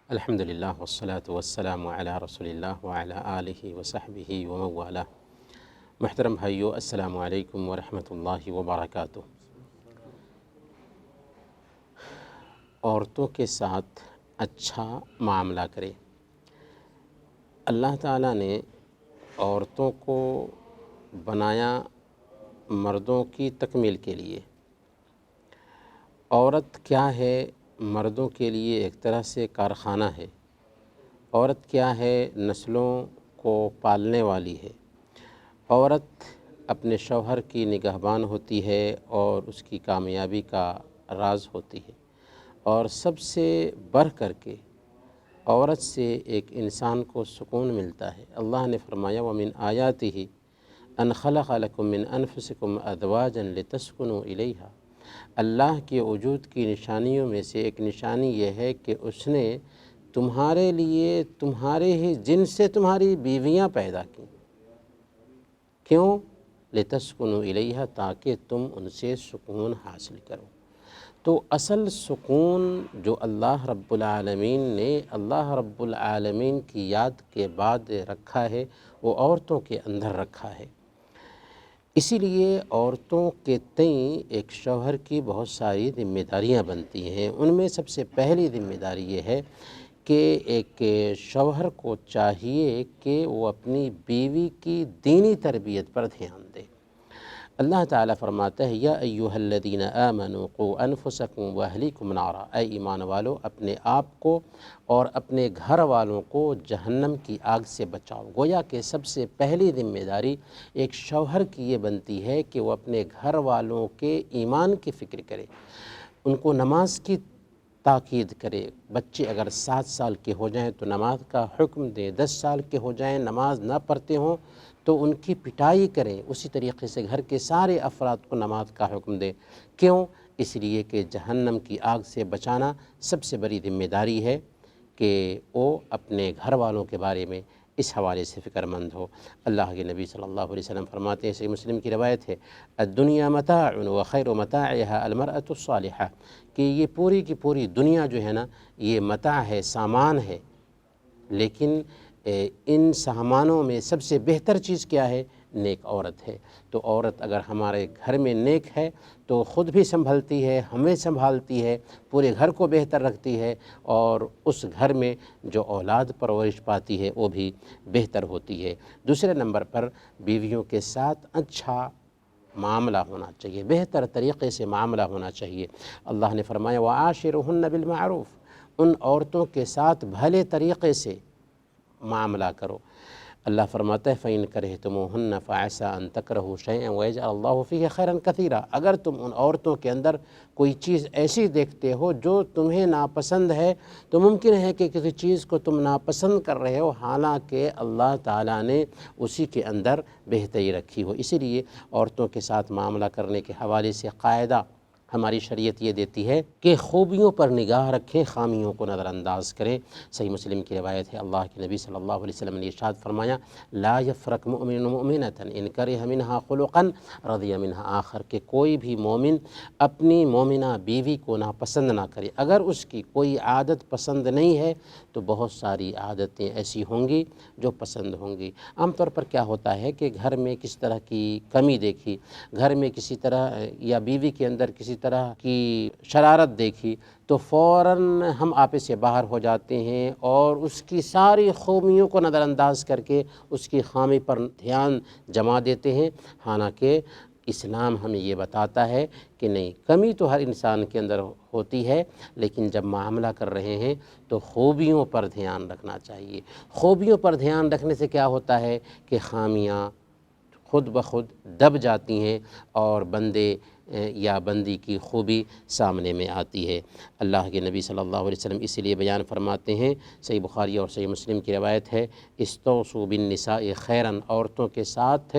الحمدللہ والصلاة والسلام علی رسول اللہ وعلی آلہ وصحبہ ومن والہ۔ محترم بھائیو، السلام علیکم ورحمۃ اللہ وبرکاتہ۔ عورتوں کے ساتھ اچھا معاملہ کرے۔ اللہ تعالیٰ نے عورتوں کو بنایا مردوں کی تکمیل کے لیے۔ عورت کیا ہے؟ مردوں کے لیے ایک طرح سے کارخانہ ہے۔ عورت کیا ہے؟ نسلوں کو پالنے والی ہے۔ عورت اپنے شوہر کی نگہبان ہوتی ہے اور اس کی کامیابی کا راز ہوتی ہے، اور سب سے بڑھ کر کے عورت سے ایک انسان کو سکون ملتا ہے۔ اللہ نے فرمایا وَمِنْ آیَاتِهِ أَنْ خَلَقَ لَكُم مِّنْ أَنفُسِكُمْ أَزْوَاجًا لِتَسْكُنُوا إِلَيْهَا۔ اللہ کے وجود کی نشانیوں میں سے ایک نشانی یہ ہے کہ اس نے تمہارے لیے تمہارے ہی جن سے تمہاری بیویاں پیدا کی۔ کیوں؟ لِتَسْكُنُوا إِلَيْهَا، تاکہ تم ان سے سکون حاصل کرو۔ تو اصل سکون جو اللہ رب العالمین کی یاد کے بعد رکھا ہے وہ عورتوں کے اندر رکھا ہے۔ اسی لیے عورتوں کے تئیں ایک شوہر کی بہت ساری ذمہ داریاں بنتی ہیں۔ ان میں سب سے پہلی ذمہ داری یہ ہے کہ ایک شوہر کو چاہیے کہ وہ اپنی بیوی کی دینی تربیت پر دھیان دے۔ اللہ تعالیٰ فرماتا ہے یا ایھا الذین آمنوا قوا انفسکم واہلیکم نارا، اے ایمان والو اپنے آپ کو اور اپنے گھر والوں کو جہنم کی آگ سے بچاؤ۔ گویا کہ سب سے پہلی ذمہ داری ایک شوہر کی یہ بنتی ہے کہ وہ اپنے گھر والوں کے ایمان کی فکر کرے، ان کو نماز کی تاکید کرے۔ بچے اگر 7 سال کے ہو جائیں تو نماز کا حکم دیں، 10 سال کے ہو جائیں نماز نہ پڑھتے ہوں تو ان کی پٹائی کریں۔ اسی طریقے سے گھر کے سارے افراد کو نماز کا حکم دیں۔ کیوں؟ اس لیے کہ جہنم کی آگ سے بچانا سب سے بڑی ذمہ داری ہے کہ وہ اپنے گھر والوں کے بارے میں اس حوالے سے فکر مند ہو۔ اللہ کے نبی صلی اللہ علیہ وسلم فرماتے ہیں، صحیح مسلم کی روایت ہے، الدنیا متاع وخیر متاعها المرأة الصالحہ، کہ یہ پوری کی پوری دنیا جو ہے نا یہ متاع ہے، سامان ہے، لیکن ان سامانوں میں سب سے بہتر چیز کیا ہے؟ نیک عورت ہے۔ تو عورت اگر ہمارے گھر میں نیک ہے تو خود بھی سنبھلتی ہے، ہمیں سنبھالتی ہے، پورے گھر کو بہتر رکھتی ہے، اور اس گھر میں جو اولاد پرورش پاتی ہے وہ بھی بہتر ہوتی ہے۔ دوسرے نمبر پر بیویوں کے ساتھ اچھا معاملہ ہونا چاہیے، بہتر طریقے سے معاملہ ہونا چاہیے۔ اللہ نے فرمایا وَعَاشِرُهُنَّ بِالْمَعْرُوفِ، ان عورتوں کے ساتھ بھلے طریقے سے معاملہ کرو۔ اللہ فرماتا ہے فَإِن كَرِهْتُمُوهُنَّ فَعَسَىٰ أَن تَكْرَهُوا شَيْئًا وَيَجْعَلَ اللَّهُ فِيهِ خَيْرًا كَثِيرًا، اگر تم ان عورتوں کے اندر کوئی چیز ایسی دیکھتے ہو جو تمہیں ناپسند ہے تو ممکن ہے کہ کسی چیز کو تم ناپسند کر رہے ہو، حالانکہ اللہ تعالیٰ نے اسی کے اندر بہتری رکھی ہو۔ اسی لیے عورتوں کے ساتھ معاملہ کرنے کے حوالے سے قاعدہ ہماری شریعت یہ دیتی ہے کہ خوبیوں پر نگاہ رکھیں، خامیوں کو نظر انداز کریں۔ صحیح مسلم کی روایت ہے، اللہ کے نبی صلی اللہ علیہ وسلم نے ارشاد فرمایا لا یفرق مؤمن مؤمنة ان کرہ منہا خلقا رضی منہا آخر، کہ کوئی بھی مومن اپنی مومنہ بیوی کو ناپسند نہ کرے۔ اگر اس کی کوئی عادت پسند نہیں ہے تو بہت ساری عادتیں ایسی ہوں گی جو پسند ہوں گی۔ عام طور پر کیا ہوتا ہے کہ گھر میں کس طرح کی کمی دیکھی، گھر میں کسی طرح یا بیوی کے اندر کسی طرح کی شرارت دیکھی تو فوراً ہم آپے سے باہر ہو جاتے ہیں اور اس کی ساری خوبیوں کو نظر انداز کر کے اس کی خامی پر دھیان جما دیتے ہیں، حالانکہ اسلام ہمیں یہ بتاتا ہے کہ نہیں، کمی تو ہر انسان کے اندر ہوتی ہے، لیکن جب معاملہ کر رہے ہیں تو خوبیوں پر دھیان رکھنا چاہیے۔ خوبیوں پر دھیان رکھنے سے کیا ہوتا ہے کہ خامیاں خود بخود دب جاتی ہیں اور بندے یا بندی کی خوبی سامنے میں آتی ہے۔ اللہ کے نبی صلی اللہ علیہ وسلم اسی لیے بیان فرماتے ہیں، صحیح بخاری اور صحیح مسلم کی روایت ہے، استوصوا بالنساء خیرا، عورتوں کے ساتھ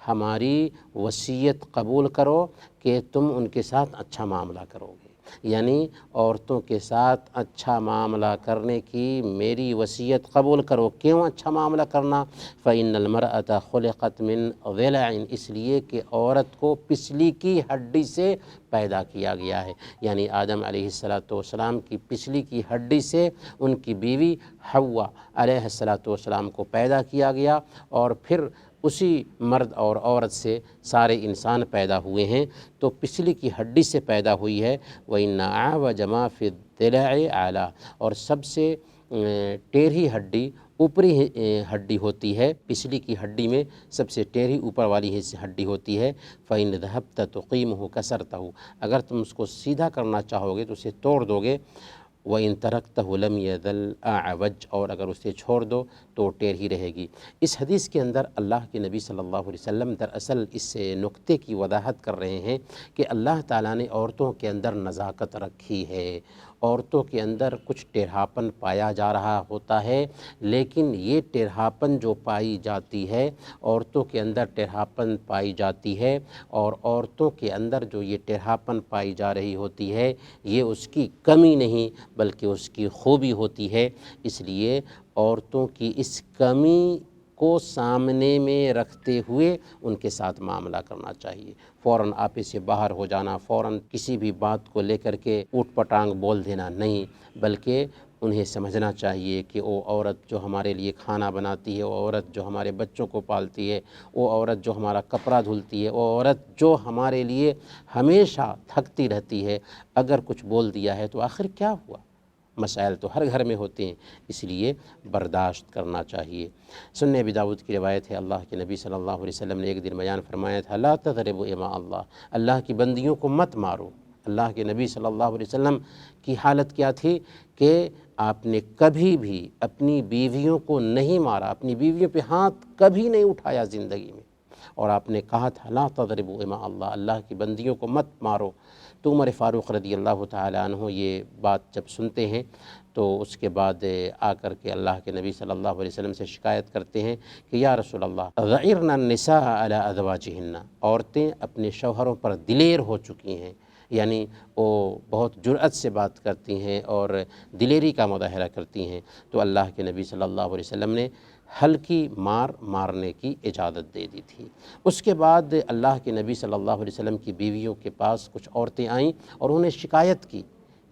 ہماری وصیت قبول کرو کہ تم ان کے ساتھ اچھا معاملہ کرو گے۔ یعنی عورتوں کے ساتھ اچھا معاملہ کرنے کی میری وصیت قبول کرو۔ کیوں اچھا معاملہ کرنا؟ فَإِنَّ الْمَرْأَةَ خُلِقَتْ مِنْ ضِلَعٍ، اس لیے کہ عورت کو پسلی کی ہڈی سے پیدا کیا گیا ہے، یعنی آدم علیہ السلام کی پسلی کی ہڈی سے ان کی بیوی حوا علیہ السلام کو پیدا کیا گیا، اور پھر اسی مرد اور عورت سے سارے انسان پیدا ہوئے ہیں، تو پسلی کی ہڈی سے پیدا ہوئی ہے۔ وَإِنَّ أَعْوَجَ مَا فِي الضِّلَعِ أَعْلَىٰ، اور سب سے ٹیڑھی ہڈی اوپری ہڈی ہوتی ہے، پسلی کی ہڈی میں سب سے ٹیڑھی اوپر والی ہڈی ہوتی ہے۔ فَإِنْ ذَهَبْتَ تُقِيمُهُ كَسَرْتَهُ، اگر تم اس کو سیدھا کرنا چاہو گے تو اسے توڑ دو گے۔ وَإِنْ تَرَكْتَهُ لَمْ يَزَلْ أَعْوَجَ، اور اگر اسے چھوڑ دو تو ٹیڑھی رہے گی۔ اس حدیث کے اندر اللہ کے نبی صلی اللہ علیہ وسلم دراصل اس نکتے کی وضاحت کر رہے ہیں کہ اللہ تعالیٰ نے عورتوں کے اندر نزاکت رکھی ہے، عورتوں کے اندر کچھ ٹیڑھاپن پایا جا رہا ہوتا ہے، لیکن یہ ٹیڑھاپن جو پائی جاتی ہے، عورتوں کے اندر ٹیڑھاپن پائی جاتی ہے، اور عورتوں کے اندر جو یہ ٹیڑھاپن پائی جا رہی ہوتی ہے، یہ اس کی کمی نہیں بلکہ اس کی خوبی ہوتی ہے۔ اس لیے عورتوں کی اس کمی کو سامنے میں رکھتے ہوئے ان کے ساتھ معاملہ کرنا چاہیے۔ فوراً آپے سے باہر ہو جانا، فوراً کسی بھی بات کو لے کر کے اوٹ پٹانگ بول دینا نہیں، بلکہ انہیں سمجھنا چاہیے کہ وہ عورت جو ہمارے لیے کھانا بناتی ہے، وہ عورت جو ہمارے بچوں کو پالتی ہے، وہ عورت جو ہمارا کپڑا دھلتی ہے، وہ عورت جو ہمارے لیے ہمیشہ تھکتی رہتی ہے، اگر کچھ بول دیا ہے تو آخر کیا ہوا؟ مسائل تو ہر گھر میں ہوتے ہیں، اس لیے برداشت کرنا چاہیے۔ سنن ابی داؤد کی روایت ہے، اللہ کے نبی صلی اللہ علیہ وسلم نے ایک دن بیان فرمایا تھا، لا تضربوا اماء اللہ، اللہ کی بندیوں کو مت مارو۔ اللہ کے نبی صلی اللہ علیہ وسلم کی حالت کیا تھی کہ آپ نے کبھی بھی اپنی بیویوں کو نہیں مارا، اپنی بیویوں پہ ہاتھ کبھی نہیں اٹھایا زندگی میں، اور آپ نے کہا تھا لا تضربوا اماء اللہ، اللہ کی بندیوں کو مت مارو۔ تو عمر فاروق رضی اللہ تعالیٰ عنہ یہ بات جب سنتے ہیں تو اس کے بعد آ کر کے اللہ کے نبی صلی اللہ علیہ وسلم سے شکایت کرتے ہیں کہ یا رسول اللہ غیرنا النساء علی ازواجہن، عورتیں اپنے شوہروں پر دلیر ہو چکی ہیں، یعنی وہ بہت جرأت سے بات کرتی ہیں اور دلیری کا مظاہرہ کرتی ہیں۔ تو اللہ کے نبی صلی اللہ علیہ وسلم نے ہلکی مارنے کی اجازت دے دی تھی۔ اس کے بعد اللہ کے نبی صلی اللہ علیہ وسلم کی بیویوں کے پاس کچھ عورتیں آئیں اور انہوں نے شکایت کی۔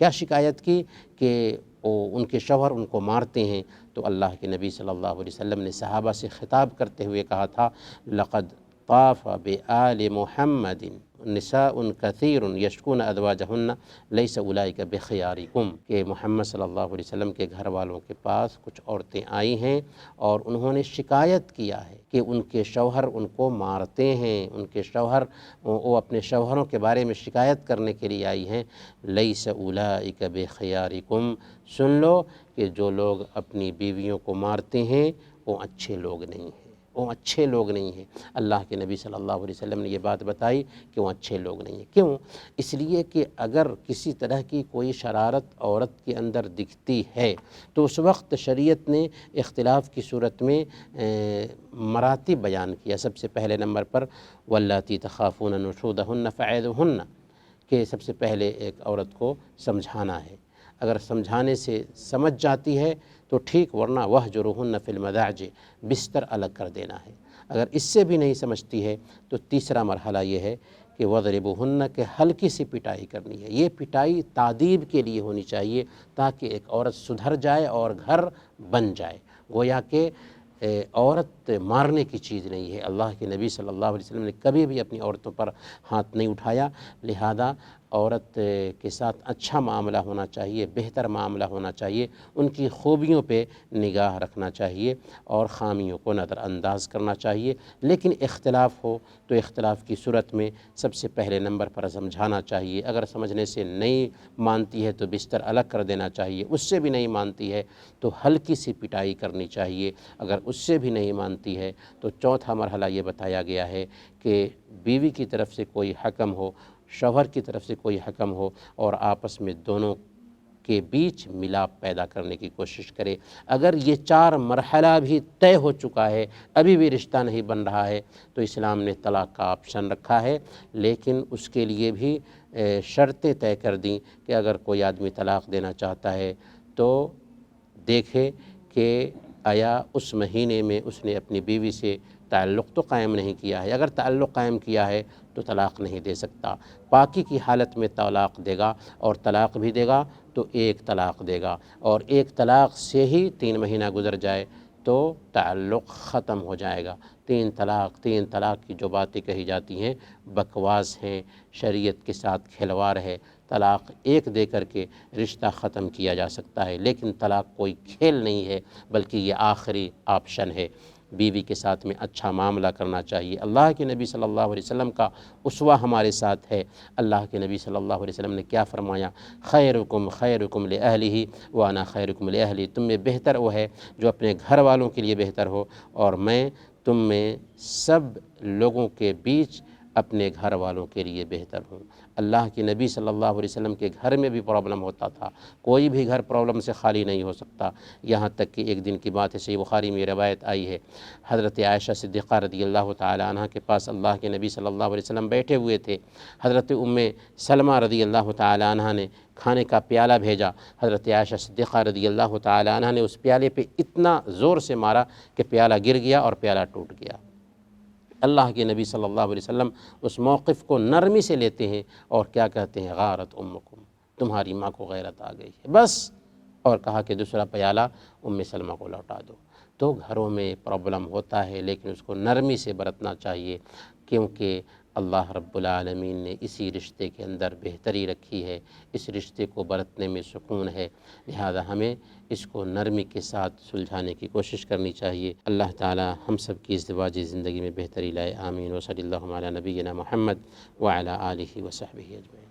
کیا شکایت کی؟ کہ ان کے شوہر ان کو مارتے ہیں۔ تو اللہ کے نبی صلی اللہ علیہ وسلم نے صحابہ سے خطاب کرتے ہوئے کہا تھا، لقد طاف بآل محمد نساء کثیر یشکون ازواجہن لیس اولئک بخیارکم، کہ محمد صلی اللہ علیہ وسلم کے گھر والوں کے پاس کچھ عورتیں آئی ہیں اور انہوں نے شکایت کیا ہے کہ ان کے شوہر ان کو مارتے ہیں، ان کے شوہر، وہ اپنے شوہروں کے بارے میں شکایت کرنے کے لیے آئی ہیں۔ لیس اولئک بخیارکم، سن لو کہ جو لوگ اپنی بیویوں کو مارتے ہیں وہ اچھے لوگ نہیں ہیں، وہ اچھے لوگ نہیں ہیں۔ اللہ کے نبی صلی اللہ علیہ وسلم نے یہ بات بتائی کہ وہ اچھے لوگ نہیں ہیں۔ کیوں؟ اس لیے کہ اگر کسی طرح کی کوئی شرارت عورت کے اندر دکھتی ہے تو اس وقت شریعت نے اختلاف کی صورت میں مراتب بیان کیا۔ سب سے پہلے نمبر پر واللاتی تخافون نشوزہن فعظوہن، کہ سب سے پہلے ایک عورت کو سمجھانا ہے، اگر سمجھانے سے سمجھ جاتی ہے تو ٹھیک، ورنہ وہجرہن فی المضاجع، بستر الگ کر دینا ہے۔ اگر اس سے بھی نہیں سمجھتی ہے تو تیسرا مرحلہ یہ ہے کہ وضربوہن، کہ ہلکی سی پٹائی کرنی ہے۔ یہ پٹائی تعدیب کے لیے ہونی چاہیے تاکہ ایک عورت سدھر جائے اور گھر بن جائے، گویا کہ عورت مارنے کی چیز نہیں ہے۔ اللہ کے نبی صلی اللہ علیہ وسلم نے کبھی بھی اپنی عورتوں پر ہاتھ نہیں اٹھایا، لہذا عورت کے ساتھ اچھا معاملہ ہونا چاہیے، بہتر معاملہ ہونا چاہیے، ان کی خوبیوں پہ نگاہ رکھنا چاہیے اور خامیوں کو نظر انداز کرنا چاہیے۔ لیکن اختلاف ہو تو اختلاف کی صورت میں سب سے پہلے نمبر پر سمجھانا چاہیے، اگر سمجھنے سے نہیں مانتی ہے تو بستر الگ کر دینا چاہیے، اس سے بھی نہیں مانتی ہے تو ہلکی سی پٹائی کرنی چاہیے، اگر اس سے بھی نہیں مانتی ہے تو چوتھا مرحلہ یہ بتایا گیا ہے کہ بیوی کی طرف سے کوئی حکم ہو، شوہر کی طرف سے کوئی حکم ہو، اور آپس میں دونوں کے بیچ ملاپ پیدا کرنے کی کوشش کرے۔ اگر یہ 4 مرحلہ بھی طے ہو چکا ہے، ابھی بھی رشتہ نہیں بن رہا ہے، تو اسلام نے طلاق کا آپشن رکھا ہے، لیکن اس کے لیے بھی شرطیں طے کر دیں کہ اگر کوئی آدمی طلاق دینا چاہتا ہے تو دیکھے کہ آیا اس مہینے میں اس نے اپنی بیوی سے تعلق تو قائم نہیں کیا ہے۔ اگر تعلق قائم کیا ہے تو طلاق نہیں دے سکتا۔ پاکی کی حالت میں طلاق دے گا، اور طلاق بھی دے گا تو 1 طلاق دے گا، اور 1 طلاق سے ہی 3 مہینہ گزر جائے تو تعلق ختم ہو جائے گا۔ 3 طلاق کی جو باتیں کہی جاتی ہیں بکواس ہیں، شریعت کے ساتھ کھلواڑ ہے۔ طلاق 1 دے کر کے رشتہ ختم کیا جا سکتا ہے، لیکن طلاق کوئی کھیل نہیں ہے، بلکہ یہ آخری آپشن ہے۔ بیوی کے ساتھ میں اچھا معاملہ کرنا چاہیے۔ اللہ کے نبی صلی اللہ علیہ وسلم کا اسوہ ہمارے ساتھ ہے۔ اللہ کے نبی صلی اللہ علیہ وسلم نے کیا فرمایا؟ خیرکم خیرکم لأہلہ وانا خیرکم لأہلی۔ تم میں بہتر وہ ہے جو اپنے گھر والوں کے لیے بہتر ہو، اور میں تم میں سب لوگوں کے بیچ اپنے گھر والوں کے لیے بہتر ہوں۔ اللہ کے نبی صلی اللہ علیہ وسلم کے گھر میں بھی پرابلم ہوتا تھا، کوئی بھی گھر پرابلم سے خالی نہیں ہو سکتا۔ یہاں تک کہ ایک دن کی بات ہے، صحیح بخاری میں روایت آئی ہے، حضرت عائشہ صدیقہ رضی اللہ تعالی عنہ کے پاس اللہ کے نبی صلی اللہ علیہ وسلم بیٹھے ہوئے تھے۔ حضرت ام سلمہ رضی اللہ تعالی عنہ نے کھانے کا پیالہ بھیجا۔ حضرت عائشہ صدیقہ رضی اللہ تعالی عنہ نے اس پیالے پہ اتنا زور سے مارا کہ پیالہ گر گیا اور پیالہ ٹوٹ گیا۔ اللہ کے نبی صلی اللہ علیہ وسلم اس موقف کو نرمی سے لیتے ہیں اور کیا کہتے ہیں؟ غارت امکم، تمہاری ماں کو غیرت آ گئی ہے، بس، اور کہا کہ دوسرا پیالہ ام سلمہ کو لوٹا دو۔ تو گھروں میں پرابلم ہوتا ہے، لیکن اس کو نرمی سے برتنا چاہیے، کیونکہ اللہ رب العالمین نے اسی رشتے کے اندر بہتری رکھی ہے، اس رشتے کو برتنے میں سکون ہے، لہذا ہمیں اس کو نرمی کے ساتھ سلجھانے کی کوشش کرنی چاہیے۔ اللہ تعالی ہم سب کی ازدواجی زندگی میں بہتری لائے، آمین۔ وصلی اللہ علی نبینا محمد وعلی آلہ وصحبہ اجمعین۔